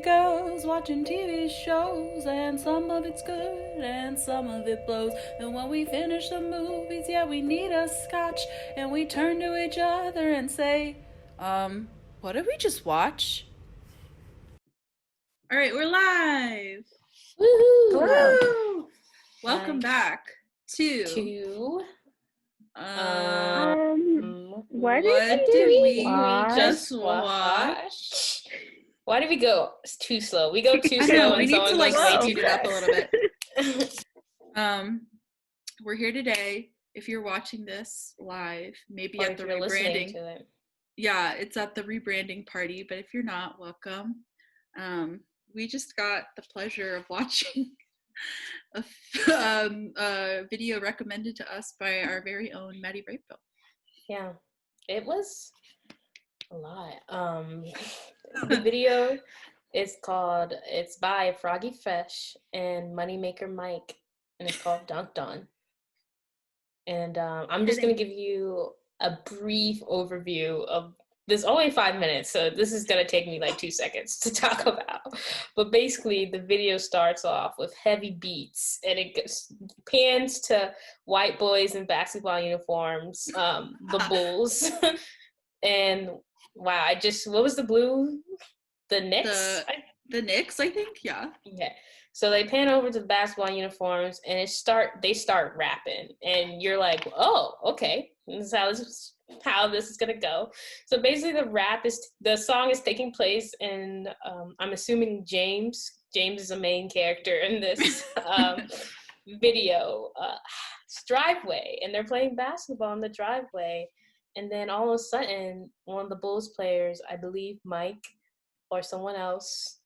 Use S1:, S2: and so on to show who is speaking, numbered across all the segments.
S1: girls watching TV shows, and some of it's good and some of it blows. And when we finish the movies, yeah, we need a scotch, and we turn to each other and say, what did we just watch? All right, we're live.
S2: Woohoo!
S1: Woo! Welcome
S2: Nice.
S1: back to
S2: what
S1: did we
S2: just
S1: watch?
S2: Why did we go too slow? We go too
S1: I
S2: slow
S1: know,
S2: and
S1: we need to
S2: someone
S1: like
S2: goes way
S1: speed
S2: too
S1: it up a little
S2: fast.
S1: bit. We're here today. If you're watching this live, maybe
S2: Or
S1: at
S2: if
S1: the
S2: you're listening
S1: rebranding.
S2: to it.
S1: Yeah, it's at the rebranding party, but if you're not, welcome. We just got the pleasure of watching a video recommended to us by our very own Maddie Brightbill.
S2: Yeah, it was a lot. The video is it's by Froggy Fresh and Moneymaker Mike, and it's called Dunked On. And I'm just going to give you a brief overview of this. Only 5 minutes, so this is going to take me like 2 seconds to talk about. But basically, the video starts off with heavy beats, and it pans to white boys in basketball uniforms, the Bulls. And wow, what was the blue? The Knicks?
S1: The Knicks, I think, yeah.
S2: Okay. So they pan over to the basketball uniforms, and they start rapping, and you're like, oh, okay, this is how this is gonna go. So basically, the song is taking place in, I'm assuming James is a main character in this video, driveway, and they're playing basketball in the driveway, and then all of a sudden, one of the Bulls players, I believe Mike or someone else,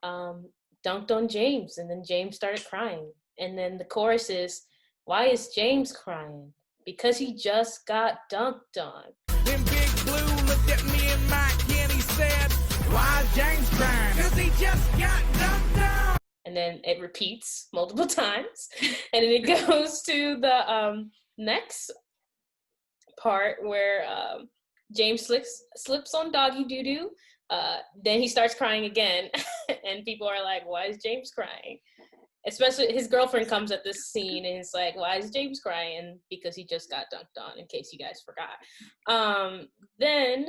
S2: dunked on James, and then James started crying. And then the chorus is, why is James crying? Because he just got dunked on.
S3: Then Big Blue looked at me and Mike and he said, why is James crying? Because he just got dunked on.
S2: And then it repeats multiple times. And then it goes to the next part where James slips on doggy doo-doo. Then he starts crying again, and people are like, why is James crying? Especially his girlfriend comes at this scene and is like, why is James crying? Because he just got dunked on, in case you guys forgot. Then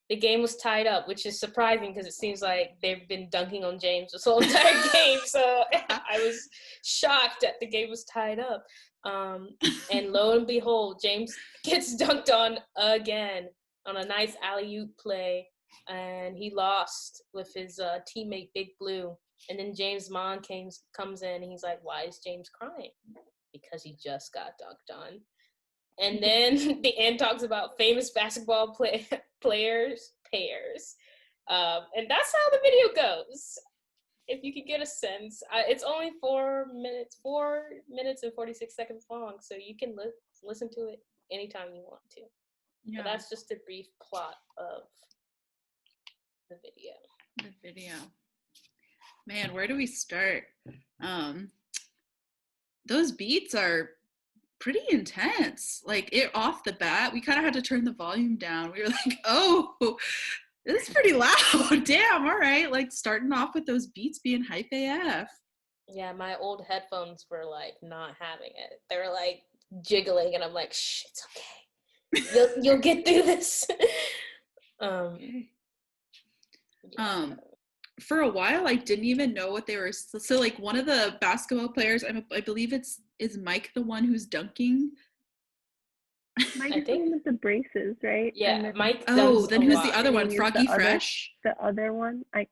S2: the game was tied up, which is surprising because it seems like they've been dunking on James this whole entire game. So I was shocked that the game was tied up. And lo and behold, James gets dunked on again on a nice alley-oop play. And he lost with his teammate Big Blue. And then James' mom comes in, and he's like, why is James crying? Because he just got dunked on. And then the end talks about famous basketball players pairs. And that's how the video goes. If you could get a sense. It's only 4 minutes and 46 seconds long, so you can listen to it anytime you want to. Yeah. But that's just a brief plot of the video.
S1: Man, where do we start? Those beats are pretty intense. Like, it off the bat, we kind of had to turn the volume down. We were like, oh, this is pretty loud. Damn, all right. Like, starting off with those beats being hype AF.
S2: Yeah, my old headphones were like not having it. They were like jiggling, and I'm like, shh, it's okay. You'll get through this.
S1: Okay. For a while, I didn't even know what they were. So like, one of the basketball players, I believe is Mike the one who's dunking.
S4: Mike's the one with the braces, right?
S2: Yeah, Mike.
S1: Oh, then who's the other one? Froggy Fresh.
S4: The other one, I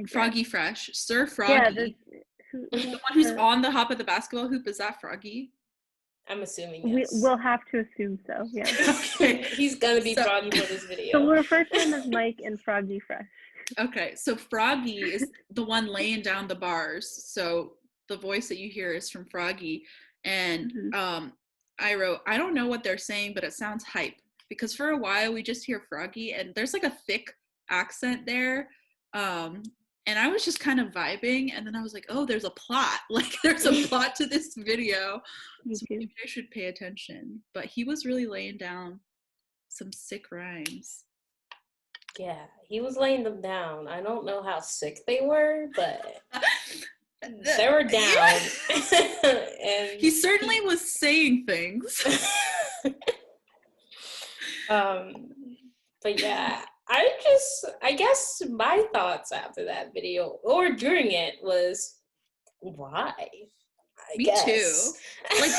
S1: Froggy Fresh, Sir Froggy. Yeah, the one who's on the hop of the basketball hoop, is that Froggy?
S2: I'm assuming yes.
S4: We'll have to assume so. Yeah.
S1: Okay.
S2: He's gonna be Froggy for this video.
S4: So we'll refer to him as Mike and Froggy Fresh.
S1: Okay, so Froggy is the one laying down the bars. So the voice that you hear is from Froggy. And I wrote, I don't know what they're saying, but it sounds hype. Because for a while, we just hear Froggy, and there's like a thick accent there. And I was just kind of vibing, and then I was like, oh, there's a plot. Like, there's a plot to this video. So maybe I should pay attention. But he was really laying down some sick rhymes.
S2: Yeah, he was laying them down. I don't know how sick they were, but they were down. And
S1: he certainly was saying things.
S2: But yeah, I guess my thoughts after that video or during it was, why?
S1: Me too. Like,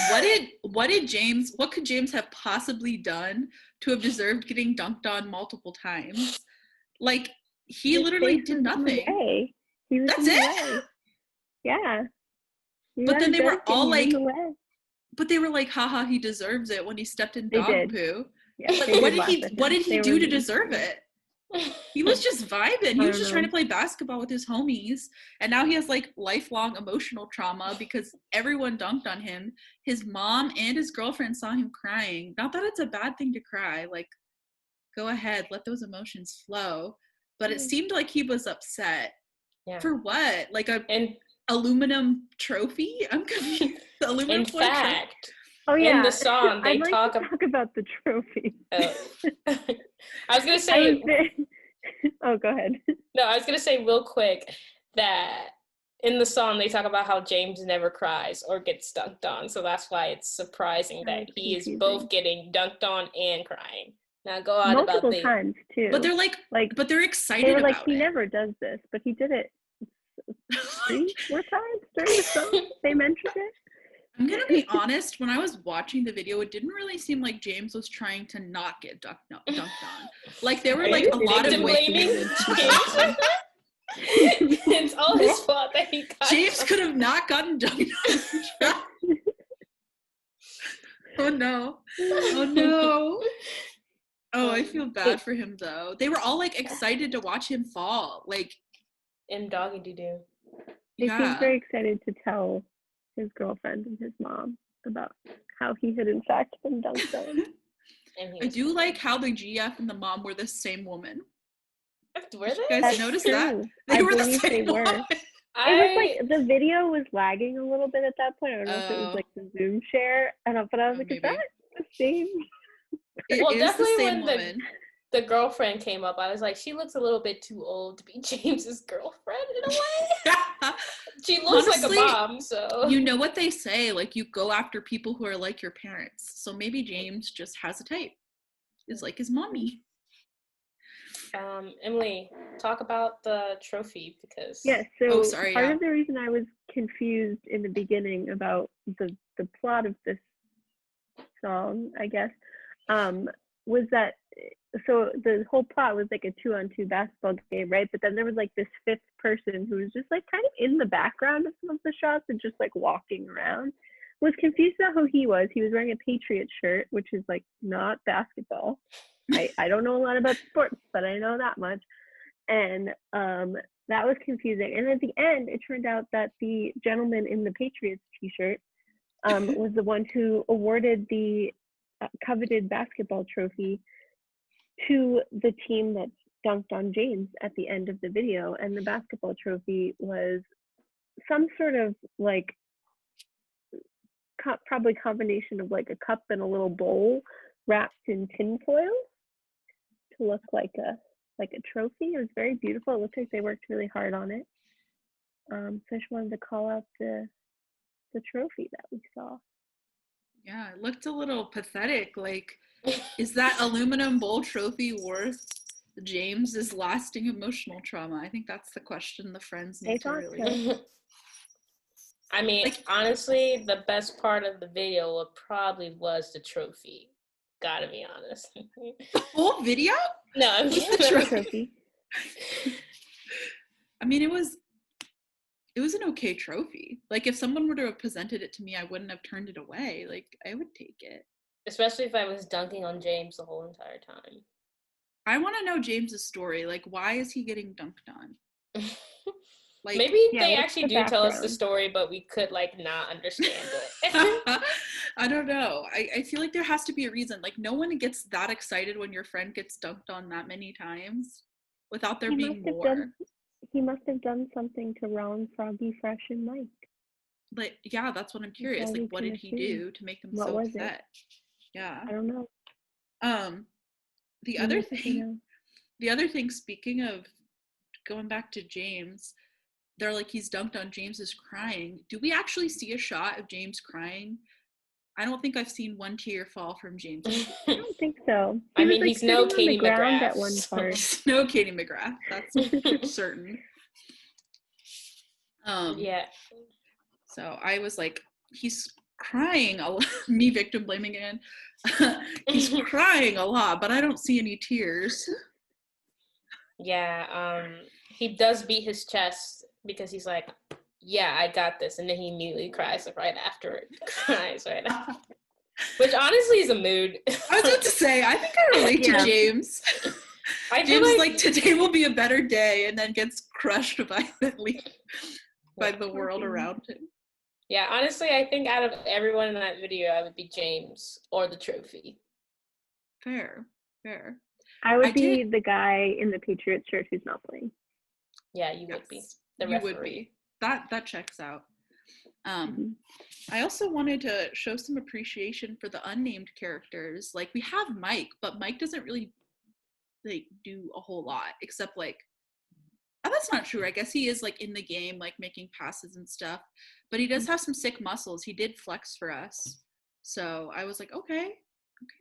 S1: what could James have possibly done to have deserved getting dunked on multiple times? Like, he
S4: His
S1: literally
S4: face
S1: did
S4: was in the
S1: nothing.
S4: way. He was
S1: That's
S4: in the
S1: it?
S4: way. Yeah. You
S1: But then
S4: gotta
S1: they were
S4: dunk
S1: all
S4: and get in
S1: like,
S4: the way.
S1: but they were like, haha, he deserves it when he stepped in
S4: They
S1: dog
S4: did.
S1: poo.
S4: Yeah,
S1: But
S4: they
S1: what
S4: did
S1: did
S4: laugh
S1: he
S4: at
S1: what
S4: him.
S1: did he
S4: They
S1: do
S4: were
S1: to
S4: mean.
S1: deserve it? He was just vibing. He was just trying to play basketball with his homies. And now he has like lifelong emotional trauma because everyone dunked on him. His mom and his girlfriend saw him crying. Not that it's a bad thing to cry. Like, go ahead, let those emotions flow. But it seemed like he was upset.
S2: Yeah.
S1: For what? Like
S2: and
S1: aluminum trophy? I'm confused. The aluminum
S2: in
S1: foil trophy?
S4: Oh
S2: fact,
S4: yeah.
S2: in the song they
S4: I'd like
S2: talk
S4: to talk about the trophy.
S2: I was gonna say
S4: Oh, go ahead.
S2: no, I was gonna say real quick that in the song they talk about how James never cries or gets dunked on, so that's why it's surprising that he is both getting dunked on and crying. Now go on
S4: multiple
S2: about the
S4: times too.
S1: But they're but they're excited
S4: they were like,
S1: about
S4: he
S1: it.
S4: never does this, but he did it 3 more times during the song. They mentioned it.
S1: I'm gonna be honest, when I was watching the video, it didn't really seem like James was trying to not get dunked on. Like there were like a lot of ways.
S2: It's all his fault that he got
S1: James could have not gotten dunked on. Oh no. Oh no. Oh, I feel bad for him though. They were all like excited to watch him fall. Like
S2: in Doggy Doo Doo.
S4: He seemed very excited to tell his girlfriend and his mom about how he had in fact been dunked on.
S1: I do like how the GF and the mom were the same woman.
S2: Were they?
S1: Did you guys notice that?
S4: I believe they were. It was like the video was lagging a little bit at that point. I don't know if it was like the Zoom share. But I was like, is that the same?
S2: Well, definitely when the girlfriend came up, I was like, she looks a little bit too old to be James's girlfriend in a way. She looks honestly, like a mom, so.
S1: You know what they say, like you go after people who are like your parents. So maybe James just has a type. Is like his mommy.
S2: Emily, talk about the trophy because
S4: so part of the reason I was confused in the beginning about the plot of this song, I guess, was that so the whole plot was like a 2-on-2 basketball game, right? But then there was like this fifth person who was just like kind of in the background of some of the shots and just like walking around. Was confused about who he was. He was wearing a Patriot shirt, which is like not basketball. I don't know a lot about sports, but I know that much. And that was confusing. And at the end, it turned out that the gentleman in the Patriots t-shirt was the one who awarded the coveted basketball trophy to the team that dunked on James at the end of the video. And the basketball trophy was some sort of like probably combination of like a cup and a little bowl wrapped in tinfoil to look like a trophy. It was very beautiful. It looked like they worked really hard on it. So I just wanted to call out the trophy that we saw.
S1: Yeah, it looked a little pathetic. Like, is that aluminum bowl trophy worth James's lasting emotional trauma? I think that's the question the friends need to really.
S2: I mean, like, honestly, the best part of the video probably was the trophy. Gotta be honest.
S1: The whole video?
S2: No, I'm just the
S4: trophy.
S1: I mean, it was an okay trophy. Like, if someone were to have presented it to me, I wouldn't have turned it away. Like, I would take it.
S2: Especially if I was dunking on James the whole entire time.
S1: I want to know James's story. Like, why is he getting dunked on?
S2: Like, maybe they actually do tell us the story, but we could like not understand it.
S1: I don't know. I feel like there has to be a reason. Like, no one gets that excited when your friend gets dunked on that many times without there being more.
S4: He must have done something to wrong Froggy Fresh and Mike.
S1: Like, yeah, that's what I'm curious. Like, what did he do to make them so upset? Yeah.
S4: I don't know.
S1: The other thing the other thing, speaking of going back to James, they're like, he's dunked on, James is crying. Do we actually see a shot of James crying? I don't think I've seen one tear fall from James.
S4: I don't think so.
S2: I
S4: was,
S2: mean,
S4: like,
S2: he's no
S4: sitting on the
S2: Katie
S4: ground
S2: McGrath.
S4: at one part.
S1: He's no Katie McGrath. That's certain.
S2: Yeah.
S1: So I was like, he's crying a lot. Me victim blaming again. He's crying a lot, but I don't see any tears.
S2: Yeah, he does beat his chest because he's like, yeah, I got this. And then he immediately cries right after it. Cries right after. Which honestly is a mood.
S1: I was about to say, I think I relate to James.
S2: I
S1: James is like, today will be a better day, and then gets crushed violently by the world around him.
S2: Yeah, honestly, I think out of everyone in that video, I would be James or the trophy.
S1: Fair.
S4: I would be the guy in the Patriots shirt who's not playing.
S2: Yeah, you would be. The
S1: you
S2: referee.
S1: would be. That checks out. I also wanted to show some appreciation for the unnamed characters. Like, we have Mike, but Mike doesn't really like do a whole lot except like, that's not true. I guess he is like in the game, like making passes and stuff, but he does have some sick muscles. He did flex for us. So I was like, okay,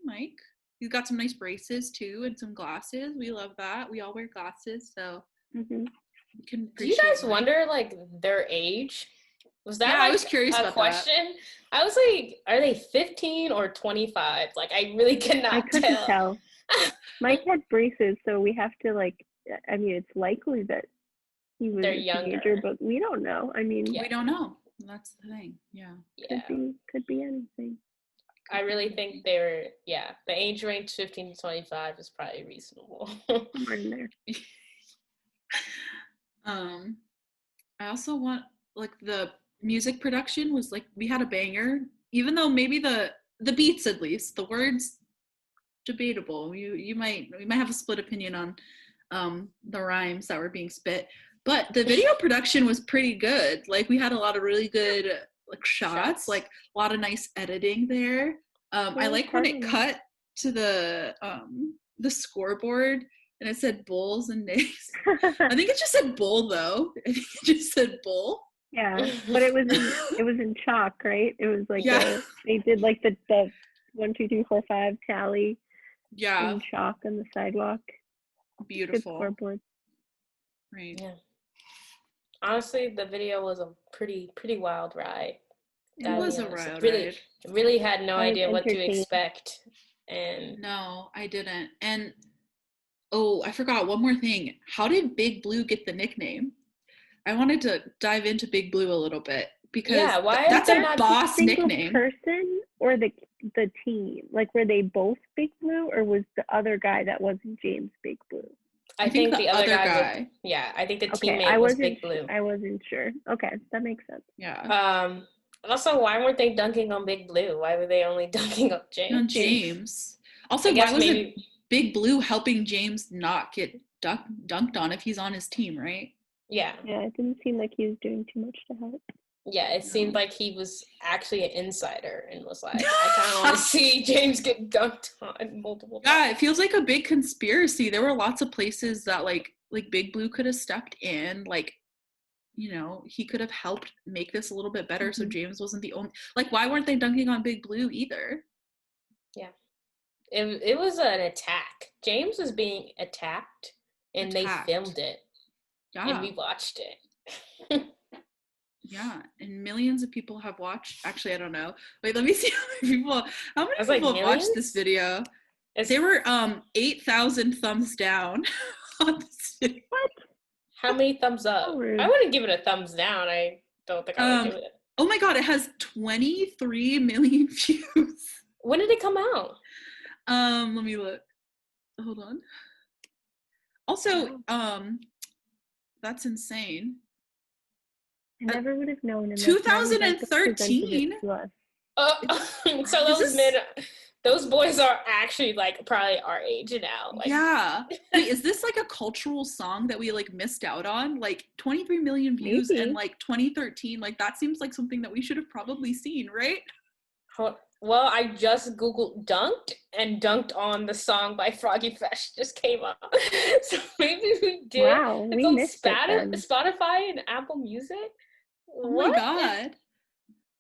S1: Mike. He's got some nice braces too and some glasses. We love that. We all wear glasses, so we can appreciate.
S2: Do you guys
S1: Mike.
S2: wonder like their age? Was that like
S1: I was curious
S2: a
S1: about
S2: question? That. I was like, are they 15 or 25? Like, I really cannot
S4: I couldn't tell. Mike had braces, so we have to like. I mean, it's likely that he was a teenager, but we don't know. I mean,
S1: we don't know. That's the thing. Yeah.
S4: Could be anything.
S2: I really think they were. Yeah, the age range 15 to 25 is probably reasonable.
S4: Somewhere in there.
S1: I also want like the music production was like, we had a banger, even though maybe the beats, at least the words, debatable. We might have a split opinion on the rhymes that were being spit, but the video production was pretty good. Like, we had a lot of really good like shots, like a lot of nice editing there. I like when it cut to the scoreboard and it said bulls and nays. I think it just said bull though. I think it just said bull.
S4: Yeah, but it was in chalk, right? It was like they did like the 1, 2, 3, 4, 5 tally.
S1: Yeah.
S4: In chalk on the sidewalk.
S1: Beautiful.
S4: Good scoreboard.
S1: Right.
S2: Yeah. Honestly, the video was a pretty wild ride.
S1: It was a wild
S2: ride. Really had no idea what to expect. And
S1: no, I didn't. And oh, I forgot one more thing. How did Big Blue get the nickname? I wanted to dive into Big Blue a little bit because that's a boss nickname.
S4: Person or the team? Like, were they both Big Blue, or was the other guy that wasn't James Big Blue?
S2: I think the other guy. I think the teammate was Big Blue.
S4: I wasn't sure. Okay, that makes sense.
S1: Yeah.
S2: Also, why weren't they dunking on Big Blue? Why were they only dunking on James?
S1: On James. Also, why wasn't Big Blue helping James not get dunked on if he's on his team, right?
S2: Yeah.
S4: Yeah, it didn't seem like he was doing too much to help.
S2: Yeah, it seemed like he was actually an insider and was like, I kind of want to see James get dunked on multiple times.
S1: Yeah, it feels like a big conspiracy. There were lots of places that like Big Blue could have stepped in, like, you know, he could have helped make this a little bit better so James wasn't the only, like, why weren't they dunking on Big Blue either?
S2: Yeah. It was an attack. James was being attacked and they filmed it. Yeah. And we watched it.
S1: Yeah, and millions of people have watched. Actually, I don't know. Wait, let me see how many people have watched this video. There were 8,000 thumbs down on this video.
S4: What?
S2: How many thumbs up? I wouldn't give it a thumbs down. I don't think I would give it.
S1: Oh my god, it has 23 million views.
S2: When did it come out?
S1: Let me look. Hold on. Also, that's insane.
S4: I never would have known.
S1: 2013.
S2: So those boys are actually like probably our age now. Like.
S1: Yeah. Wait, is this like a cultural song that we like missed out on? Like 23 million views in like 2013. Like, that seems like something that we should have probably seen, right?
S2: Well, I just Googled dunked, and dunked on the song by Froggy Fresh just came up. So maybe we did.
S4: Wow,
S2: It's
S4: we
S2: on
S4: missed it then.
S2: Spotify and Apple Music.
S1: Oh my God.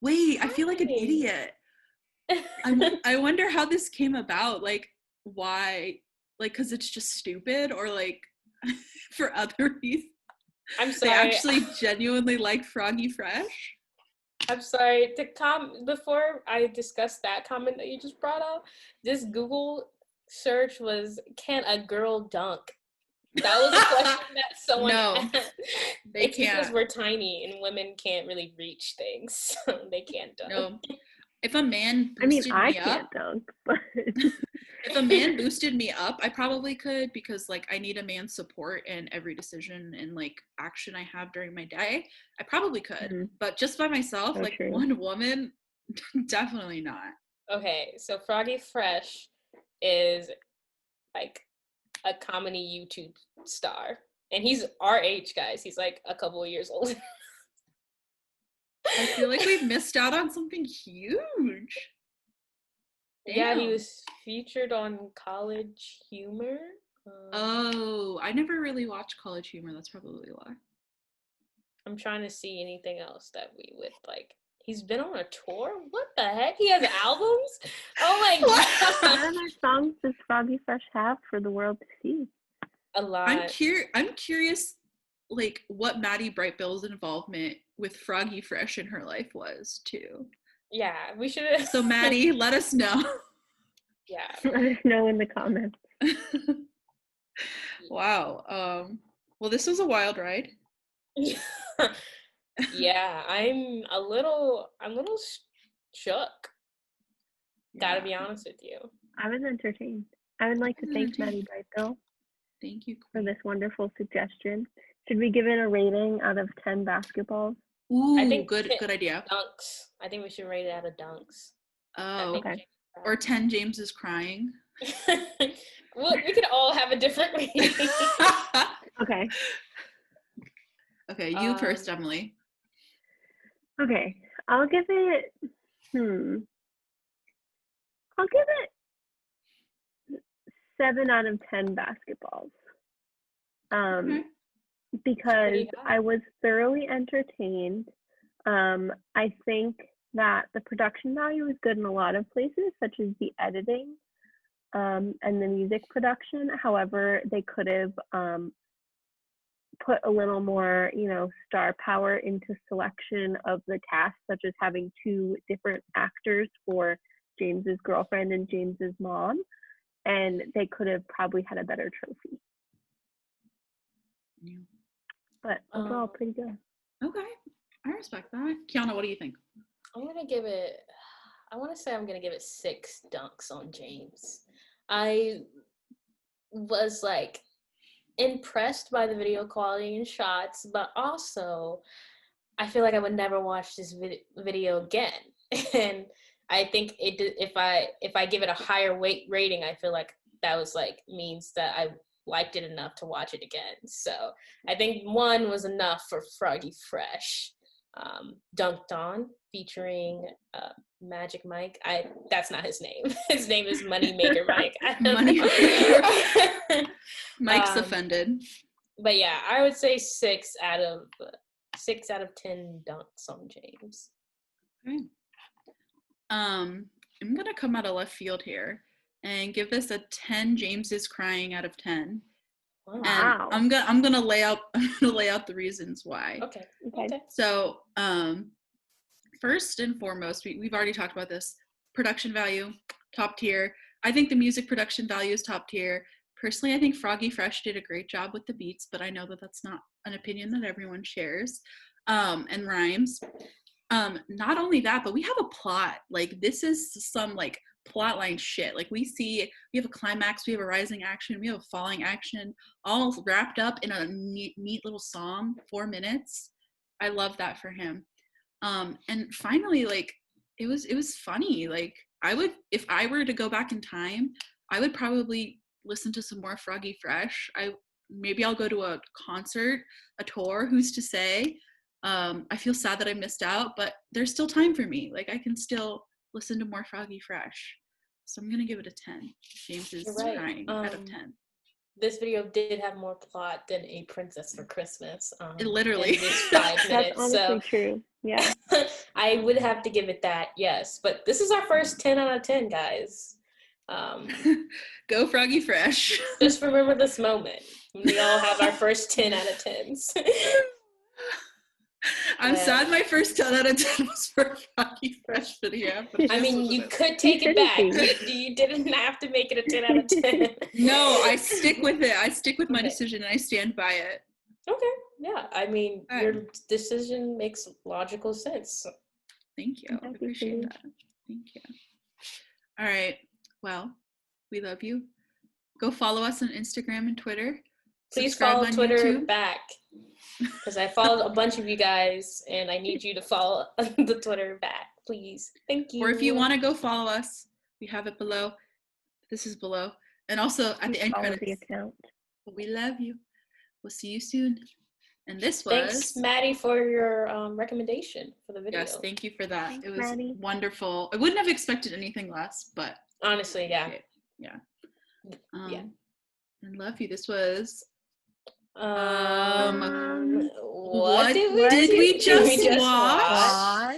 S1: Wait, I feel like an idiot. I wonder how this came about. Like, why? Like, because it's just stupid, or like for other reasons?
S2: I'm sorry.
S1: They actually genuinely like Froggy Fresh?
S2: I'm sorry to before I discussed that comment that you just brought up. This Google search was, "Can a girl dunk?" That was a question that someone asked.
S1: They
S2: it's
S1: can't.
S2: Because we're tiny and women can't really reach things, so they can't dunk.
S1: No. If a man boosted
S4: I
S1: me
S4: can't
S1: up,
S4: dunk, but
S1: if a man boosted me up, I probably could, because like I need a man's support in every decision and like action I have during my day. I probably could, but just by myself,
S4: so
S1: like
S4: true.
S1: one woman, definitely not.
S2: Okay, so Froggy Fresh is like a comedy YouTube star, and he's our age, guys. He's like a couple of years old.
S1: I feel like we've missed out on something huge. Damn.
S2: Yeah, he was featured on College Humor.
S1: Oh, I never really watched College Humor. That's probably why.
S2: I'm trying to see anything else that we would like. He's been on a tour? What the heck? He has albums? Oh my God.
S4: What other songs does Froggy Fresh have for the world to see?
S2: A lot.
S1: I'm curious, like, what Maddie Brightbill's involvement with Froggy Fresh in her life was, too.
S2: Yeah, we should.
S1: So, Maddie, let us know.
S2: Yeah.
S4: Let us know in the comments.
S1: Wow. Well, this was a wild ride.
S2: Yeah, I'm a little shook. Gotta be honest with you.
S4: I was entertained. I would like to thank Maddie Brightbill.
S1: Thank you,
S4: Queen, for this wonderful suggestion. Should we give it a rating out of 10 basketballs?
S1: Ooh,
S2: I think
S1: good idea.
S2: Dunks. I think we should rate it out of dunks.
S1: Oh,
S4: okay.
S1: Or 10 James is crying.
S2: Well, we could all have a different rating.
S4: Okay.
S1: Okay, you first, Emily.
S4: Okay, I'll give it. I'll give it 7 out of 10 basketballs.
S1: Okay.
S4: Because I was thoroughly entertained. I think that the production value is good in a lot of places, such as the editing and the music production. However, they could have put a little more, star power into selection of the cast, such as having 2 different actors for James's girlfriend and James's mom, and they could have probably had a better trophy.
S1: Yeah.
S4: But overall, pretty good.
S1: Okay, I respect that. Kiana, what do you think?
S2: I'm gonna give it. I want to say I'm gonna give it 6 dunks on James. I was like impressed by the video quality and shots, but also I feel like I would never watch this video again. And I think if I give it a higher weight rating, I feel like that was like means that I liked it enough to watch it again. So I think 1 was enough for Froggy Fresh. Dunked On, featuring Magic Mike. That's not his name. His name is Moneymaker Mike.
S1: Moneymaker. Mike's offended.
S2: But yeah, I would say 6 out of 10 dunks on James.
S1: Okay. I'm gonna come out of left field here and give this a 10 James is crying out of 10.
S4: Wow.
S1: And I'm gonna lay out the reasons why.
S2: Okay.
S1: So first and foremost, we've already talked about this. Production value, top tier. I think the music production value is top tier. Personally, I think Froggy Fresh did a great job with the beats, but I know that that's not an opinion that everyone shares. And rhymes. Not only that, but we have a plot. Like, this is some like plotline shit. Like, we have a climax, we have a rising action, we have a falling action, all wrapped up in a neat little song, 4 minutes. I love that for him. And finally, like, it was funny. Like, if I were to go back in time, I would probably listen to some more Froggy Fresh. Maybe I'll go to a concert, a tour, who's to say. I feel sad that I missed out, but there's still time for me. Like, I can still listen to more Froggy Fresh. So I'm going to give it a 10. James is
S2: You're right.
S1: crying out of 10.
S2: This video did have more plot than A Princess for Christmas.
S1: It literally.
S2: in this 5
S4: That's
S2: minutes.
S4: honestly
S2: So
S4: true. Yeah.
S2: I would have to give it that, yes. But this is our first 10 out of 10, guys.
S1: Go Froggy Fresh.
S2: Just remember this moment. We all have our first 10 out of 10s.
S1: I'm sad my first 10 out of 10 was for Froggy Fresh video.
S2: I mean, you could take it back. You didn't have to make it a 10 out of 10.
S1: No, I stick with it. I stick with my decision and I stand by it.
S2: Okay. Yeah. I mean, your decision makes logical sense.
S1: Thank you. I appreciate that. Thank you. All right. Well, we love you. Go follow us on Instagram and Twitter.
S2: Please
S1: Subscribe
S2: follow
S1: on
S2: Twitter
S1: YouTube.
S2: back. Because I followed a bunch of you guys, and I need you to follow the Twitter back, please. Thank you.
S1: Or if you want to go follow us, we have it below. This is below. And also at the end credits.
S4: The account.
S1: We love you. We'll see you soon. And this was...
S2: Thanks, Maddie, for your recommendation for the video.
S1: Yes, thank you for that.
S4: Thanks,
S1: it was
S4: Maddie.
S1: wonderful. I wouldn't have expected anything less, but...
S2: Honestly, yeah.
S1: Yeah.
S2: Yeah.
S1: And love you. This was...
S2: What
S1: did we just watch?